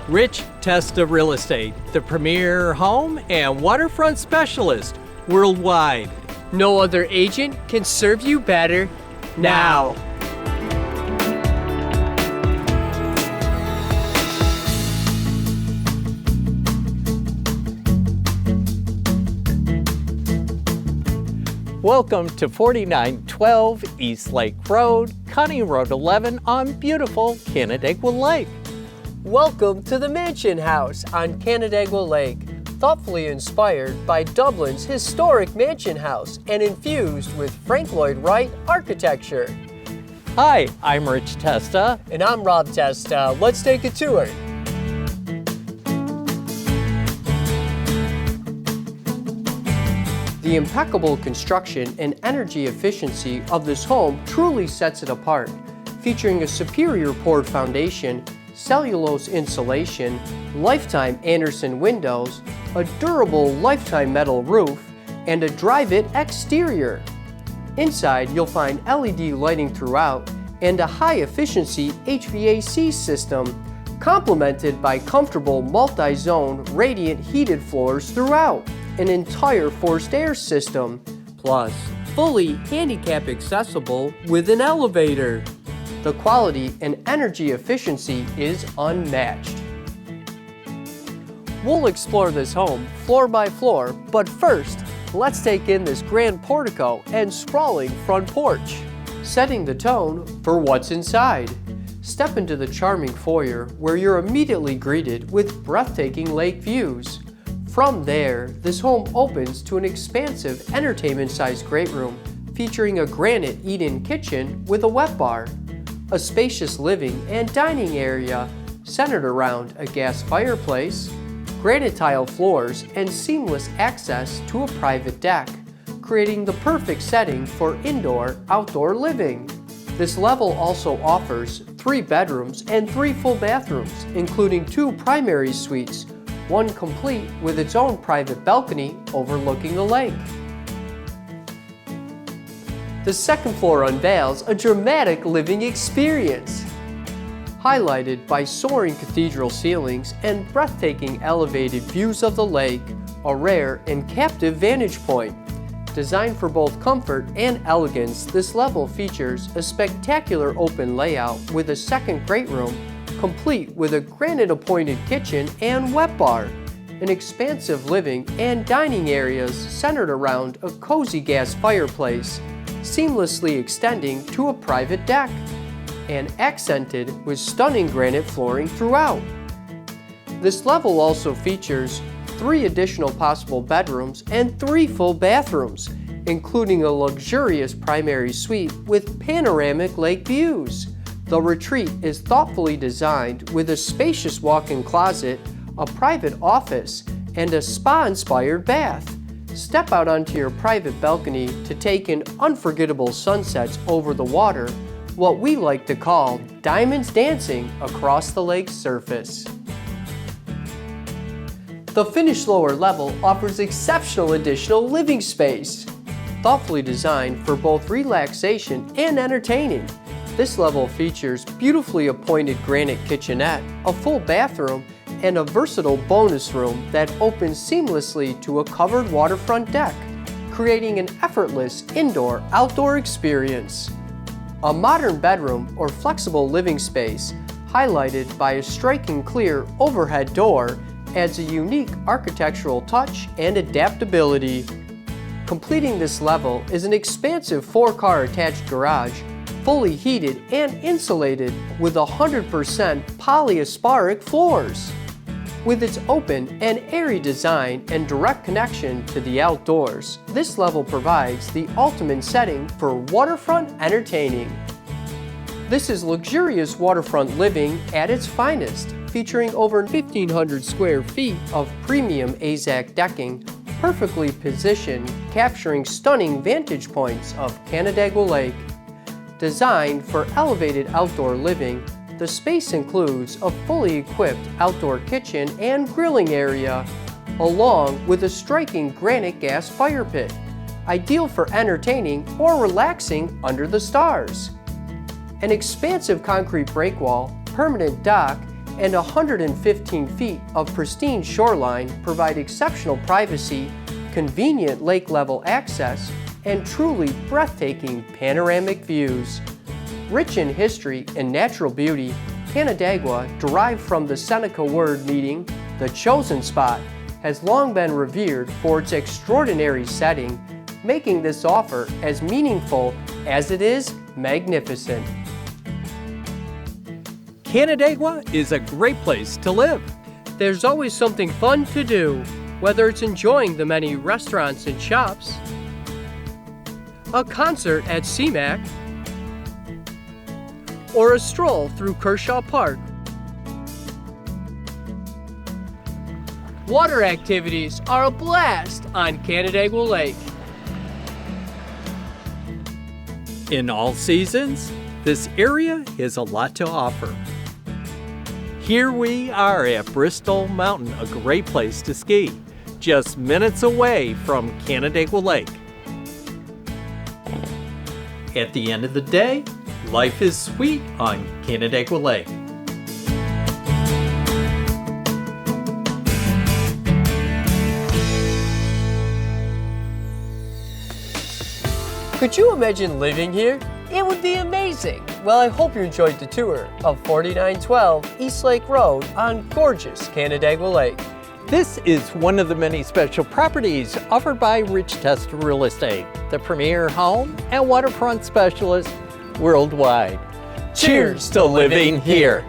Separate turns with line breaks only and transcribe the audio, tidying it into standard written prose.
Rich Testa Real Estate, the premier home and waterfront specialist worldwide.
No other agent can serve you better now.
Welcome to 4912 East Lake Road, County Road 11 on beautiful Canandaigua Lake.
Welcome to the Mansion House on Canandaigua Lake, thoughtfully inspired by Dublin's historic mansion house and infused with Frank Lloyd Wright architecture.
Hi, I'm Rich Testa.
And I'm Rob Testa. Let's take a tour. The impeccable construction and energy efficiency of this home truly sets it apart, featuring a superior poured foundation, cellulose insulation, lifetime Anderson windows, a durable lifetime metal roof, and a drive-it exterior. Inside, you'll find LED lighting throughout and a high-efficiency HVAC system, complemented by comfortable multi-zone radiant heated floors throughout, an entire forced air system, plus fully handicap accessible with an elevator. The quality and energy efficiency is unmatched. We'll explore this home floor by floor, but first, let's take in this grand portico and sprawling front porch, setting the tone for what's inside. Step into the charming foyer where you're immediately greeted with breathtaking lake views. From there, this home opens to an expansive entertainment-sized great room featuring a granite eat-in kitchen with a wet bar, a spacious living and dining area centered around a gas fireplace, granite tile floors, and seamless access to a private deck, creating the perfect setting for indoor-outdoor living. This level also offers 3 bedrooms and 3 full bathrooms, including 2 primary suites, one complete with its own private balcony overlooking the lake. The second floor unveils a dramatic living experience, highlighted by soaring cathedral ceilings and breathtaking elevated views of the lake, a rare and captive vantage point. Designed for both comfort and elegance, this level features a spectacular open layout with a second great room, complete with a granite-appointed kitchen and wet bar, an expansive living and dining areas centered around a cozy gas fireplace, seamlessly extending to a private deck, and accented with stunning granite flooring throughout. This level also features 3 additional possible bedrooms and 3 full bathrooms, including a luxurious primary suite with panoramic lake views. The retreat is thoughtfully designed with a spacious walk-in closet, a private office, and a spa-inspired bath. Step out onto your private balcony to take in unforgettable sunsets over the water, what we like to call diamonds dancing across the lake's surface. The finished lower level offers exceptional additional living space, thoughtfully designed for both relaxation and entertaining. This level features beautifully appointed granite kitchenette, a full bathroom, and a versatile bonus room that opens seamlessly to a covered waterfront deck, creating an effortless indoor-outdoor experience. A modern bedroom or flexible living space, highlighted by a striking clear overhead door, adds a unique architectural touch and adaptability. Completing this level is an expansive 4-car attached garage, fully heated and insulated with 100% polyasparic floors. With its open and airy design and direct connection to the outdoors, this level provides the ultimate setting for waterfront entertaining. This is luxurious waterfront living at its finest, featuring over 1,500 square feet of premium AZAC decking, perfectly positioned, capturing stunning vantage points of Canandaigua Lake. Designed for elevated outdoor living, the space includes a fully equipped outdoor kitchen and grilling area, along with a striking granite gas fire pit, ideal for entertaining or relaxing under the stars. An expansive concrete breakwall, permanent dock, and 115 feet of pristine shoreline provide exceptional privacy, convenient lake-level access, and truly breathtaking panoramic views. Rich in history and natural beauty, Canandaigua, derived from the Seneca word meaning the chosen spot, has long been revered for its extraordinary setting, making this offer as meaningful as it is magnificent.
Canandaigua is a great place to live.
There's always something fun to do, whether it's enjoying the many restaurants and shops, a concert at CMAC, or a stroll through Kershaw Park. Water activities are a blast on Canandaigua Lake.
In all seasons, this area has a lot to offer. Here we are at Bristol Mountain, a great place to ski, just minutes away from Canandaigua Lake. At the end of the day, life is sweet on Canandaigua Lake.
Could you imagine living here? It would be amazing. Well, I hope you enjoyed the tour of 4912 East Lake Road on gorgeous Canandaigua Lake.
This is one of the many special properties offered by Testa Real Estate, the premier home and waterfront specialist worldwide. Cheers to living here.